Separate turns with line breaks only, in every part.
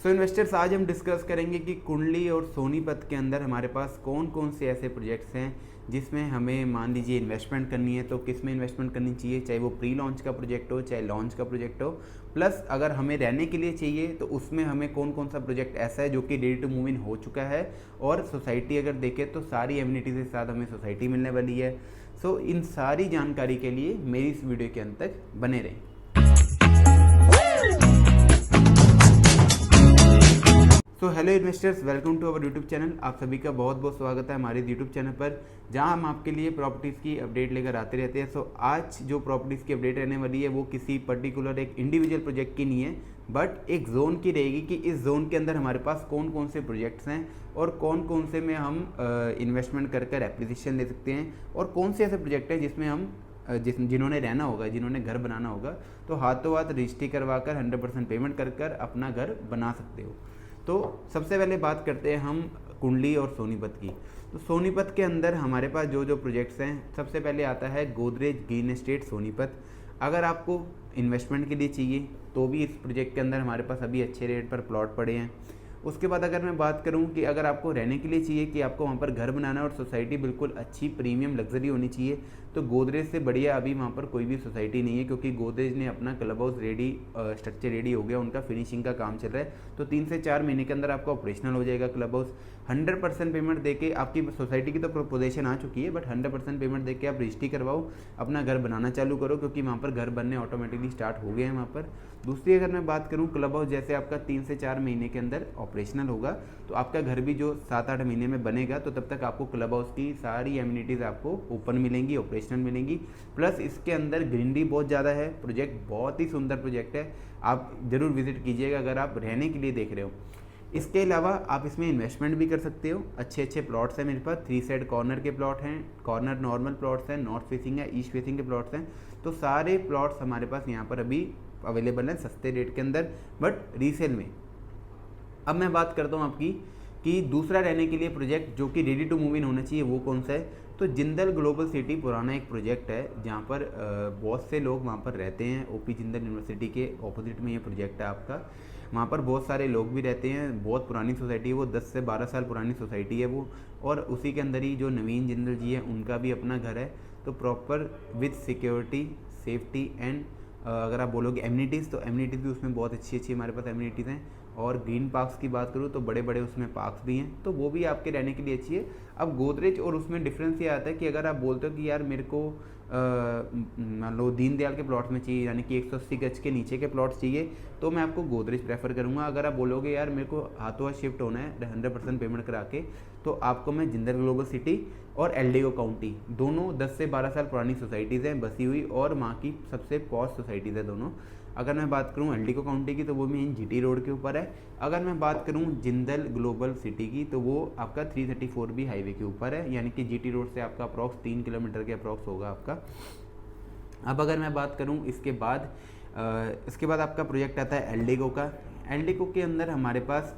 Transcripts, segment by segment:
सो investors, आज हम discuss करेंगे कि कुंडली और सोनीपत के अंदर हमारे पास कौन कौन से ऐसे प्रोजेक्ट्स हैं जिसमें हमें मान लीजिए इन्वेस्टमेंट करनी है। तो किस में इन्वेस्टमेंट करनी चाहिए, चाहे वो प्री लॉन्च का प्रोजेक्ट हो चाहे लॉन्च का प्रोजेक्ट हो। प्लस अगर हमें रहने के लिए चाहिए तो उसमें हमें कौन कौन सा प्रोजेक्ट ऐसा है जो कि रेडी टू मूव इन हो चुका है। और सोसाइटी अगर देखें तो सारी एमिनिटीज़ के साथ हमें सोसाइटी मिलने वाली है। सो इन सारी जानकारी के लिए मेरी इस वीडियो के अंत तक बने रहें। So hello investors, welcome to our YouTube channel. आप सभी का बहुत बहुत स्वागत है हमारे यूट्यूब चैनल पर, जहां हम आपके लिए प्रॉपर्टीज़ की अपडेट लेकर आते रहते हैं। सो आज जो प्रॉपर्टीज़ की अपडेट रहने वाली है वो किसी पर्टिकुलर एक इंडिविजुअल प्रोजेक्ट की नहीं है, बट एक जोन की रहेगी कि इस जोन के अंदर हमारे पास कौन कौन से प्रोजेक्ट्स हैं और कौन कौन से में हम इन्वेस्टमेंट कर एक्विजिशन ले सकते हैं, और कौन से ऐसे प्रोजेक्ट हैं जिसमें हम जिन्होंने रहना होगा, जिन्होंने घर बनाना होगा, तो हाथों हाथ रजिस्ट्री करवा कर 100% पेमेंट कर अपना घर बना सकते हो। तो सबसे पहले बात करते हैं हम कुंडली और सोनीपत की। तो सोनीपत के अंदर हमारे पास जो जो प्रोजेक्ट्स हैं, सबसे पहले आता है गोदरेज ग्रीन एस्टेट सोनीपत। अगर आपको इन्वेस्टमेंट के लिए चाहिए तो भी इस प्रोजेक्ट के अंदर हमारे पास अभी अच्छे रेट पर प्लॉट पड़े हैं। उसके बाद अगर मैं बात करूं कि अगर आपको रहने के लिए चाहिए कि आपको वहां पर घर बनाना है और सोसाइटी बिल्कुल अच्छी प्रीमियम लग्जरी होनी चाहिए, तो गोदरेज से बढ़िया अभी वहां पर कोई भी सोसाइटी नहीं है, क्योंकि गोदरेज ने अपना club house ready, structure ready हो गया, उनका फिनिशिंग का काम चल रहा है। तो 3 से 4 महीने के अंदर आपका ऑपरेशनल हो जाएगा क्लब हाउस। 100% पेमेंट देके आपकी सोसाइटी की तो प्रोपोजिशन आ चुकी है, बट 100% पेमेंट देके आप रजिस्ट्री करवाओ, अपना घर बनाना चालू करो, क्योंकि वहाँ पर घर बनने ऑटोमेटिकली स्टार्ट हो गए हैं वहाँ पर। दूसरी अगर मैं बात करूँ, क्लब हाउस जैसे आपका 3 से 4 महीने के अंदर ऑपरेशनल होगा, तो आपका घर भी जो 7-8 महीने में बनेगा, तो तब तक आपको क्लब हाउस की सारी एमिनिटीज़ आपको ओपन मिलेंगी, ऑपरेशनल मिलेंगी। प्लस इसके अंदर ग्रीनरी बहुत ज़्यादा है, प्रोजेक्ट बहुत ही सुंदर प्रोजेक्ट है, आप ज़रूर विजिट कीजिएगा अगर आप रहने के लिए देख रहे हो। इसके अलावा आप इसमें इन्वेस्टमेंट भी कर सकते हो। अच्छे अच्छे प्लॉट्स हैं मेरे पास, 3 साइड कॉर्नर के प्लॉट हैं, कॉर्नर नॉर्मल प्लॉट्स हैं, नॉर्थ फेसिंग है, ईस्ट फेसिंग के प्लॉट्स हैं। तो सारे प्लॉट्स हमारे पास यहाँ पर अभी अवेलेबल हैं सस्ते रेट के अंदर, बट रीसेल में। अब मैं बात करता हूँ आपकी कि दूसरा रहने के लिए प्रोजेक्ट जो कि रेडी टू मूव इन होना चाहिए वो कौन सा है। तो जिंदल ग्लोबल सिटी पुराना एक प्रोजेक्ट है जहाँ पर बहुत से लोग वहाँ पर रहते हैं। ओपी जिंदल यूनिवर्सिटी के ऑपोजिट में ये प्रोजेक्ट है आपका। वहाँ पर बहुत सारे लोग भी रहते हैं, बहुत पुरानी सोसाइटी है वो, 10 से 12 साल पुरानी सोसाइटी है वो। और उसी के अंदर ही जो नवीन जिंदल जी है उनका भी अपना घर है। तो proper with security, safety and अगर आप बोलोगे एमिनिटीज़, तो एमिनिटीज़ भी उसमें बहुत अच्छी अच्छी हमारे पास एमिनिटीज़ हैं। और ग्रीन पार्क्स की बात करूँ तो बड़े बड़े उसमें पार्क्स भी हैं, तो वो भी आपके रहने के लिए अच्छी है। अब गोदरेज और उसमें डिफरेंस ये आता है कि अगर आप बोलते हो कि यार मेरे को मान लो दीनदयाल के प्लॉट में चाहिए, यानी कि 180 गज के नीचे के प्लॉट्स चाहिए, तो मैं आपको गोदरेज प्रेफर करूँगा। अगर आप बोलोगे यार मेरे को हाथों हाथ शिफ्ट होना है 100% पेमेंट करा के, तो आपको मैं जिंदल ग्लोबल सिटी और एल्डिगो काउंटी, दोनों 10 से 12 साल पुरानी सोसाइटीज़ हैं बसी हुई, और वहाँ की सबसे पॉश सोसाइटीज़ है दोनों। अगर मैं बात करूं एल्डिगो काउंटी की तो वो भी जीटी रोड के ऊपर है। अगर मैं बात करूं जिंदल ग्लोबल सिटी की तो वो आपका 334 भी हाईवे के ऊपर है, यानी कि जीटी रोड से आपका अप्रॉक्स 3 किलोमीटर के अप्रॉक्स होगा आपका। अब अगर मैं बात करूं इसके बाद आपका प्रोजेक्ट आता है एल्डिगो का। एल्डिगो के अंदर हमारे पास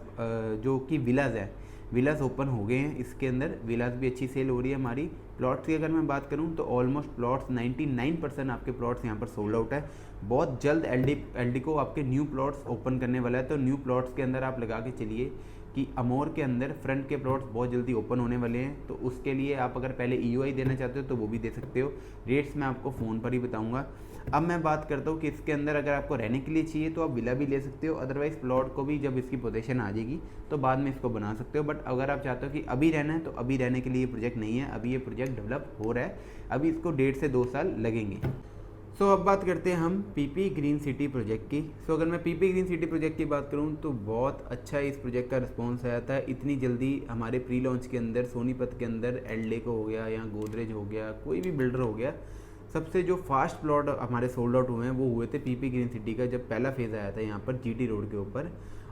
जो कि विलाज है, विलाज ओपन हो गए हैं, इसके अंदर विलाज भी अच्छी सेल हो रही है हमारी। प्लॉट्स की अगर मैं बात करूं तो ऑलमोस्ट प्लॉट्स 99% आपके प्लॉट्स यहां पर सोल्ड आउट है। बहुत जल्द एल्डिको आपके न्यू प्लॉट्स ओपन करने वाला है, तो न्यू प्लॉट्स के अंदर आप लगा के चलिए कि अमोर के अंदर फ्रंट के प्लॉट्स बहुत जल्दी ओपन होने वाले हैं। तो उसके लिए आप अगर पहले ईओआई देना चाहते हो तो वो भी दे सकते हो। रेट्स मैं आपको फ़ोन पर ही बताऊंगा। अब मैं बात करता हूँ कि इसके अंदर अगर आपको रहने के लिए चाहिए तो आप विला भी ले सकते हो, अदरवाइज़ प्लॉट को भी जब इसकी पोजीशन आ जाएगी तो बाद में इसको बना सकते हो। बट अगर आप चाहते हो कि अभी रहना है तो अभी रहने के लिए ये प्रोजेक्ट नहीं है, अभी ये प्रोजेक्ट डेवलप हो रहा है, अभी इसको 1.5 से 2 साल लगेंगे। सो अब बात करते हैं हम पीपी ग्रीन सिटी प्रोजेक्ट की। सो अगर मैं पीपी ग्रीन सिटी प्रोजेक्ट की बात करूं तो बहुत अच्छा इस प्रोजेक्ट का रिस्पांस आया था। इतनी जल्दी हमारे प्री लॉन्च के अंदर सोनीपत के अंदर एल्डेको हो गया या गोदरेज हो गया, कोई भी बिल्डर हो गया, सबसे जो फास्ट प्लॉट हमारे सोल्ड आउट हुए हैं वो हुए थे पीपी ग्रीन सिटी का, जब पहला फेज़ आया था यहाँ पर जीटी रोड के ऊपर।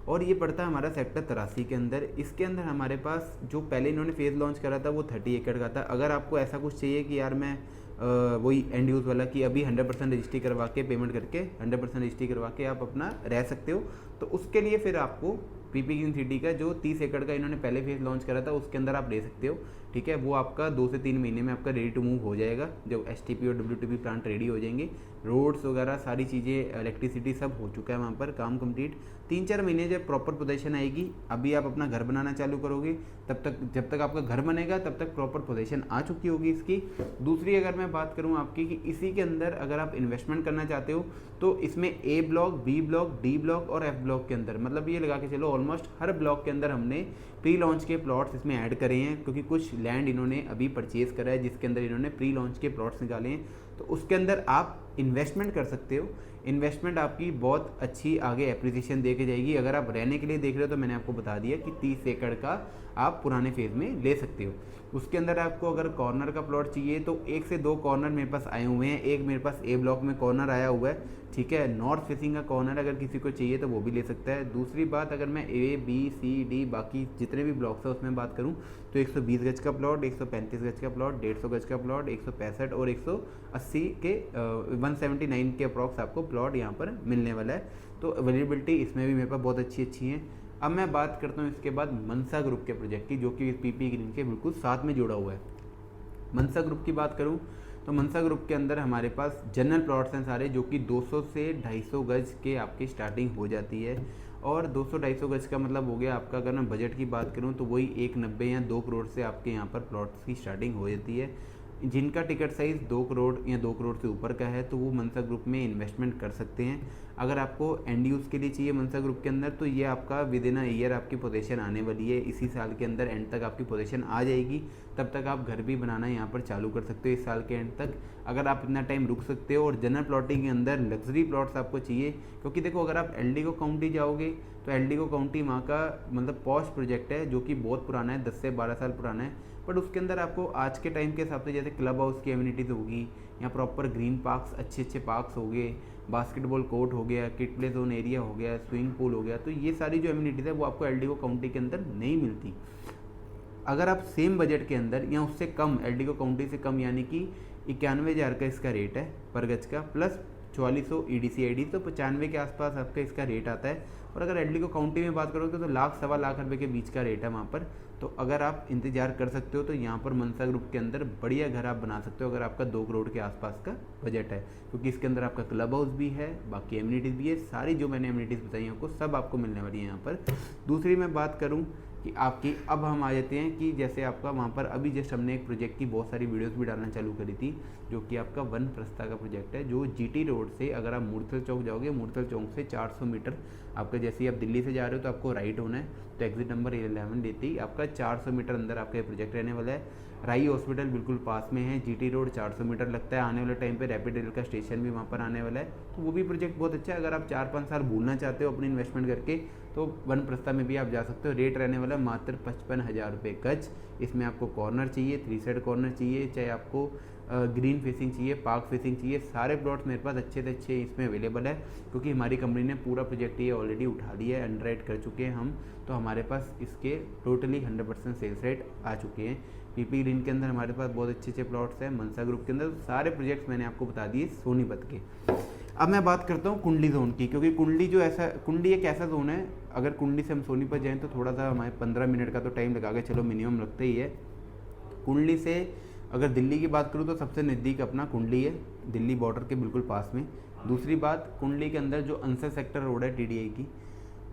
और ये पड़ता है हमारा सेक्टर 83 के अंदर। इसके अंदर हमारे पास जो पहले इन्होंने फेज़ लॉन्च करा था वो 30 एकड़ का था। अगर आपको ऐसा कुछ चाहिए कि यार मैं वही एंड यूज़ वाला कि अभी 100% रजिस्ट्री करवा के पेमेंट करके 100% रजिस्ट्री करवा के आप अपना रह सकते हो, तो उसके लिए फिर आपको पीपी ग्रीन सिटी का जो 30 एकड़ का इन्होंने पहले फेज़ लॉन्च करा था उसके अंदर आप ले सकते हो। ठीक है, वो आपका 2 से 3 महीने में आपका रेडी टू मूव हो जाएगा जब एसटीपी और डब्ल्यूटीपी प्लांट रेडी हो जाएंगे। रोड्स वगैरह सारी चीज़ें, इलेक्ट्रिसिटी सब हो चुका है वहाँ पर, काम कंप्लीट। 3-4 महीने जब प्रॉपर पोजीशन आएगी, अभी आप अपना घर बनाना चालू करोगे, तब तक जब तक आपका घर बनेगा तब तक प्रॉपर पोजीशन आ चुकी होगी इसकी। दूसरी अगर मैं बात करूँ आपकी कि इसी के अंदर अगर आप इन्वेस्टमेंट करना चाहते हो तो इसमें A block, B block, D block और एफ ब्लॉक के अंदर, मतलब ये लगा के चलो ऑलमोस्ट हर ब्लॉक के अंदर हमने प्री लॉन्च के प्लॉट्स इसमें ऐड करे हैं, क्योंकि कुछ लैंड इन्होंने अभी परचेज करा है जिसके अंदर इन्होंने प्री लॉन्च के प्लॉट्स निकाले हैं। तो उसके अंदर आप इन्वेस्टमेंट कर सकते हो। इन्वेस्टमेंट आपकी बहुत अच्छी आगे एप्रिसिएशन दे के जाएगी। अगर आप रहने के लिए देख रहे हो तो मैंने आपको बता दिया कि 30 एकड़ का आप पुराने फेज़ में ले सकते हो। उसके अंदर आपको अगर कॉर्नर का प्लॉट चाहिए तो 1 से 2 कॉर्नर मेरे पास आए हुए हैं। एक मेरे पास ए ब्लॉक में कॉर्नर आया हुआ है, ठीक है, नॉर्थ फेसिंग का कॉर्नर, अगर किसी को चाहिए तो वो भी ले सकता है। दूसरी बात, अगर मैं ए बी सी डी बाकी जितने भी ब्लॉक्स है उसमें बात करूँ तो 120 गज का प्लॉट, 135 गज का प्लॉट, 150 गज का प्लॉट, 165 और 180 के 179 के अप्रॉक्स आपको प्लॉट यहाँ पर मिलने वाला है। तो अवेलेबिलिटी इसमें भी मेरे पास बहुत अच्छी है। अब मैं बात करता हूँ इसके बाद मनसा ग्रुप के प्रोजेक्ट की, जो कि पीपी ग्रीन के बिल्कुल साथ में जुड़ा हुआ है। मनसा ग्रुप की बात करूँ तो मनसा ग्रुप के अंदर हमारे पास जनरल प्लॉट्स हैं सारे, जो कि 200 से 250 गज के आपकी स्टार्टिंग हो जाती है। और 200-250 गज का मतलब हो गया आपका, अगर मैं बजट की बात करूँ तो वही 190 या 2 करोड़ से आपके यहाँ पर प्लॉट्स की स्टार्टिंग हो जाती है। जिनका टिकट साइज़ 2 करोड़ या 2 करोड़ से ऊपर का है तो वो मनसा ग्रुप में इन्वेस्टमेंट कर सकते हैं। अगर आपको एंड यूज़ के लिए चाहिए मनसा ग्रुप के अंदर तो ये आपका विद इन अ ईयर आपकी पोजीशन आने वाली है। इसी साल के अंदर एंड तक आपकी पोजीशन आ जाएगी, तब तक आप घर भी बनाना यहाँ पर चालू कर सकते हो। इस साल के एंड तक अगर आप इतना टाइम रुक सकते हो। और जनरल प्लॉटिंग के अंदर लग्जरी प्लॉट्स आपको चाहिए, क्योंकि देखो अगर आप एलडीगो काउंटी जाओगे तो एलडीगो काउंटी वहाँ का मतलब पॉश प्रोजेक्ट है, जो कि बहुत पुराना है, 10 से 12 साल पुराना है। बट उसके अंदर आपको आज के टाइम के हिसाब से जैसे क्लब हाउस की एम्यूनिटीज़ होगी, या प्रॉपर ग्रीन पार्क्स, अच्छे पार्क्स हो गए, बास्केटबॉल कोर्ट हो गया, किड प्ले जोन एरिया हो गया, स्विमिंग पूल हो गया, तो ये सारी जो एम्यूनिटीज़ है वो आपको एलडीगो काउंटी के अंदर नहीं मिलती। अगर आप सेम बजट के अंदर या उससे कम, एलडीगो काउंटी से कम, यानी कि 91,000 का इसका रेट है पर गज का, प्लस 4400 EDCID, तो 95 के आसपास आपका इसका रेट आता है। और अगर एलडीगो काउंटी में बात करोगे तो लाख सवा लाख रुपए के बीच का रेट है वहाँ पर। तो अगर आप इंतजार कर सकते हो तो यहाँ पर मनसा ग्रुप के अंदर बढ़िया घर आप बना सकते हो, अगर आपका 2 करोड़ के आसपास का बजट है, क्योंकि इसके अंदर आपका क्लब हाउस भी है, बाकी एम्यूनिटीज़ भी है, सारी जो मैंने एम्यूनिटीज़ बताई आपको सब आपको मिलने वाली है यहाँ पर। दूसरी मैं बात करूँ कि आपकी, अब हम आ जाते हैं कि जैसे आपका वहाँ पर अभी जस्ट हमने एक प्रोजेक्ट की बहुत सारी वीडियोस भी डालना चालू करी थी, जो कि आपका वन प्रस्ता का प्रोजेक्ट है, जो जीटी रोड से अगर आप मूर्थल चौक जाओगे, मूर्थल चौक से 400 मीटर आपका, जैसे ही आप दिल्ली से जा रहे हो तो आपको राइट होना है, तो एग्जिट नंबर 11 लेते ही आपका 400 मीटर अंदर आपका प्रोजेक्ट रहने वाला है। राई हॉस्पिटल बिल्कुल पास में है, जीटी रोड 400 मीटर लगता है। आने वाले टाइम पे रैपिड रेल का स्टेशन भी वहाँ पर आने वाला है, तो वो भी प्रोजेक्ट बहुत अच्छा है। अगर आप 4-5 साल भूलना चाहते हो अपनी इन्वेस्टमेंट करके तो वन प्रस्ता में भी आप जा सकते हो। रेट रहने वाला मात्र 55,000 रुपये गज। इसमें आपको कॉर्नर चाहिए, 3 साइड कॉर्नर चाहिए, चाहे आपको ग्रीन फेसिंग चाहिए, पार्क फेसिंग चाहिए, सारे प्लॉट्स मेरे पास अच्छे से अच्छे इसमें अवेलेबल है, क्योंकि हमारी कंपनी ने पूरा प्रोजेक्ट ये ऑलरेडी उठा लिया है, अंडरराइट कर चुके हैं हम, तो हमारे पास इसके टोटली 100% सेल्स रेट आ चुके हैं। पीपी ग्रीन के अंदर हमारे पास बहुत अच्छे प्लॉट्स हैं, मनसा ग्रुप के अंदर सारे प्रोजेक्ट्स मैंने आपको बता दिए सोनीपत के। अब मैं बात करता हूँ कुंडली जोन की, क्योंकि कुंडली एक ऐसा जोन है, अगर कुंडली से हम सोनीपत जाएँ तो थोड़ा सा हमारे 15 मिनट का तो टाइम लगा के चलो मिनिमम लगता ही है। कुंडली से अगर दिल्ली की बात करूँ तो सबसे नज़दीक अपना कुंडली है, दिल्ली बॉर्डर के बिल्कुल पास में। दूसरी बात, कुंडली के अंदर जो अंसर सेक्टर रोड है TDI की,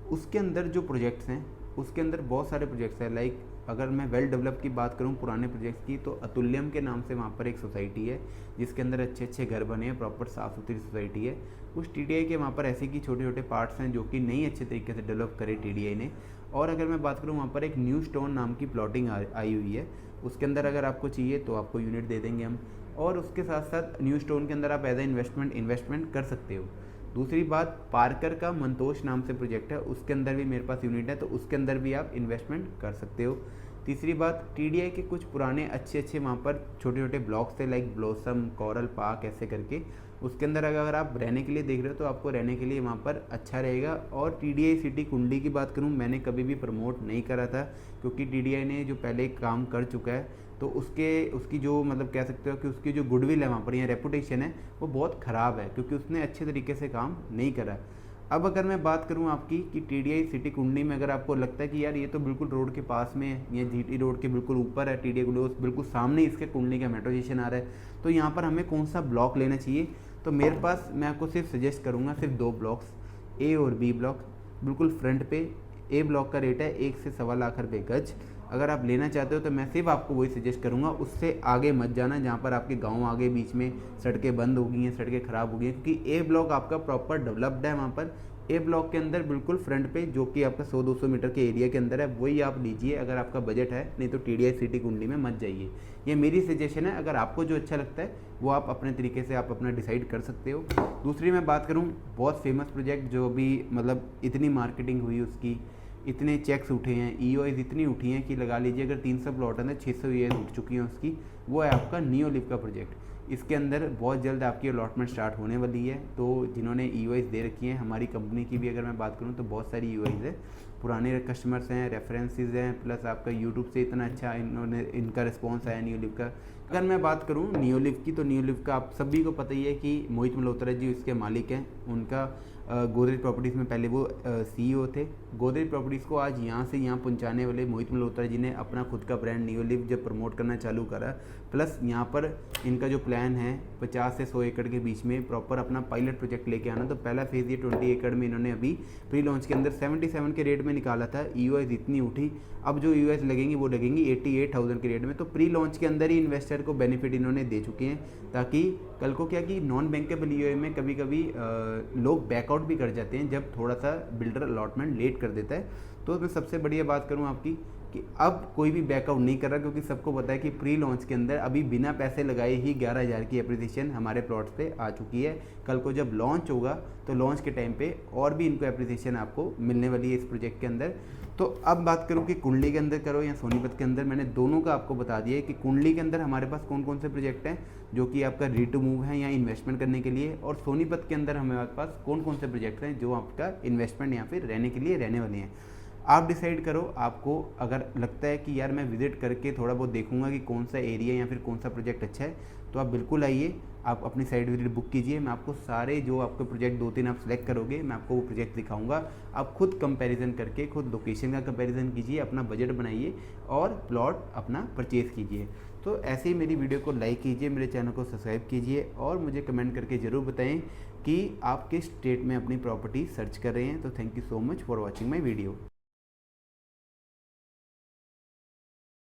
उसके अंदर जो प्रोजेक्ट्स हैं उसके अंदर बहुत सारे प्रोजेक्ट्स हैं। लाइक अगर मैं वेल डेवलप की बात करूं पुराने प्रोजेक्ट्स की, तो अतुल्यम के नाम से वहाँ पर एक सोसाइटी है जिसके अंदर अच्छे घर बने हैं, प्रॉपर साफ़ सुथरी सोसाइटी है। उस TDI के वहाँ पर ऐसे की छोटे पार्ट्स हैं जो कि नहीं अच्छे तरीके से डेवलप करे TDI ने। और अगर मैं बात करूँ वहाँ पर एक न्यू स्टोन नाम की प्लॉटिंग आई हुई है, उसके अंदर अगर आपको चाहिए तो आपको यूनिट दे देंगे हम। और उसके साथ साथ न्यू स्टोन के अंदर आप एज ए इन्वेस्टमेंट कर सकते हो। दूसरी बात, पार्कर का मंतोष नाम से प्रोजेक्ट है, उसके अंदर भी मेरे पास यूनिट है, तो उसके अंदर भी आप इन्वेस्टमेंट कर सकते हो। तीसरी बात, TDI के कुछ पुराने अच्छे वहाँ पर छोटे ब्लॉक्स थे, लाइक ब्लॉसम, कोरल पार्क ऐसे करके, उसके अंदर अगर आप रहने के लिए देख रहे हो तो आपको रहने के लिए वहाँ पर अच्छा रहेगा। और TDI सिटी कुंडली की बात करूँ, मैंने कभी भी प्रमोट नहीं करा था, क्योंकि TDI ने जो पहले काम कर चुका है तो उसकी जो मतलब कह सकते हो कि उसकी जो गुडविल है वहाँ पर या रेपुटेशन है वो बहुत ख़राब है, क्योंकि उसने अच्छे तरीके से काम नहीं करा। अब अगर मैं बात करूं आपकी कि TDI सिटी कुंडली में अगर आपको लगता है कि यार ये तो बिल्कुल रोड के पास में है, ये GT रोड के बिल्कुल ऊपर है, TDI बिल्कुल सामने इसके कुंडली का मेट्रो स्टेशन आ रहा है, तो यहाँ पर हमें कौन सा ब्लॉक लेना चाहिए, तो मेरे पास मैं आपको सिर्फ सजेस्ट करूँगा सिर्फ 2 ब्लॉक्स, ए और बी ब्लॉक। बिल्कुल फ्रंट पे ए ब्लॉक का रेट है 1 से सवा लाख रुपये गज। अगर आप लेना चाहते हो तो मैं सिर्फ आपको वही सजेस्ट करूँगा, उससे आगे मत जाना जहाँ पर आपके गांव आगे बीच में सड़कें बंद हो गई हैं, सड़कें ख़राब हो गई हैं, क्योंकि ए ब्लॉक आपका प्रॉपर डेवलप्ड है। वहाँ पर ए ब्लॉक के अंदर बिल्कुल फ्रंट पे जो कि आपका 100-200 मीटर के एरिया के अंदर है, वही आप लीजिए अगर आपका बजट है। नहीं तो TDI सिटी कुंडली में मत जाइए। ये मेरी सजेशन है, अगर आपको जो अच्छा लगता है वो आप अपने तरीके से आप अपना डिसाइड कर सकते हो। दूसरी मैं बात करूँ, बहुत फेमस प्रोजेक्ट जो भी मतलब इतनी मार्केटिंग हुई उसकी, इतने चेक्स उठे हैं, EOIs इतनी उठी हैं कि लगा लीजिए अगर 300 प्लॉट हैं 600 EOIs उठ चुकी हैं उसकी, वो है आपका नियोलिव का प्रोजेक्ट। इसके अंदर बहुत जल्द आपकी अलॉटमेंट स्टार्ट होने वाली है। तो जिन्होंने EOIs दे रखी हैं, हमारी कंपनी की भी अगर मैं बात करूं तो बहुत सारी EOIs है, पुराने कस्टमर्स हैं, रेफरेंसेस हैं, प्लस आपका यूट्यूब से इतना अच्छा इनका रिस्पॉन्स आया नियोलिव का। अगर मैं बात करूं नियोलिव की, तो नियोलिव का आप सभी को पता ही है कि मोहित मल्होत्रा जी इसके मालिक हैं। उनका गोदरेज प्रॉपर्टीज़ में पहले वो CEO थे। गोदरेज प्रॉपर्टीज़ को आज यहाँ से यहाँ पहुँचाने वाले मोहित मल्होत्रा जी ने अपना खुद का ब्रांड नियोलिव जब प्रमोट करना चालू करा, प्लस यहाँ पर इनका जो प्लान है 50 से 100 एकड़ के बीच में प्रॉपर अपना पायलट प्रोजेक्ट लेके आना। तो पहला फेज़ ये 20 एकड़ में इन्होंने अभी प्री लॉन्च के अंदर 77 के रेट में निकाला था। EOIs इतनी उठी, अब जो EOIs लगेंगी वो लगेंगी 88,000 के रेट में। तो प्री लॉन्च के अंदर ही इन्वेस्टर को बेनिफिट इन्होंने दे चुके हैं, ताकि कल को क्या कि नॉन बैंकेबल EOI में कभी कभी लोग बैकआउट भी कर जाते हैं जब थोड़ा सा बिल्डर अलॉटमेंट लेट कर देता है। तो मैं सबसे बढ़िया बात करूं आपकी कि अब कोई भी बैकआउट नहीं कर रहा, क्योंकि सबको पता है कि प्री लॉन्च के अंदर अभी बिना पैसे लगाए ही 11,000 की एप्रिसिएशन हमारे प्लॉट्स पे आ चुकी है। कल को जब लॉन्च होगा तो लॉन्च के टाइम पे और भी इनको एप्रिसिएशन आपको मिलने वाली है इस प्रोजेक्ट के अंदर। तो अब बात करूं कि कुंडली के अंदर करो या सोनीपत के अंदर, मैंने दोनों का आपको बता दिया है कि कुंडली के अंदर हमारे पास कौन कौन से प्रोजेक्ट हैं जो कि आपका री टू मूव है या इन्वेस्टमेंट करने के लिए, और सोनीपत के अंदर हमारे पास कौन कौन से प्रोजेक्ट हैं जो आपका इन्वेस्टमेंट या फिर रहने के लिए रहने वाले हैं। आप डिसाइड करो। आपको अगर लगता है कि यार मैं विजिट करके थोड़ा बहुत देखूंगा कि कौन सा एरिया या फिर कौन सा प्रोजेक्ट अच्छा है, तो आप बिल्कुल आइए, आप अपनी साइट विजिट बुक कीजिए। मैं आपको सारे जो आपके प्रोजेक्ट 2-3 आप सेलेक्ट करोगे, मैं आपको वो प्रोजेक्ट दिखाऊंगा। आप खुद कंपैरिजन करके खुद लोकेशन का कंपैरिजन कीजिए, अपना बजट बनाइए और प्लॉट अपना परचेज़ कीजिए। तो ऐसे ही मेरी वीडियो को लाइक कीजिए, मेरे चैनल को सब्सक्राइब कीजिए और मुझे कमेंट करके ज़रूर बताएं कि आप किस स्टेट में अपनी प्रॉपर्टी सर्च कर रहे हैं। तो thank you so much for watching my video.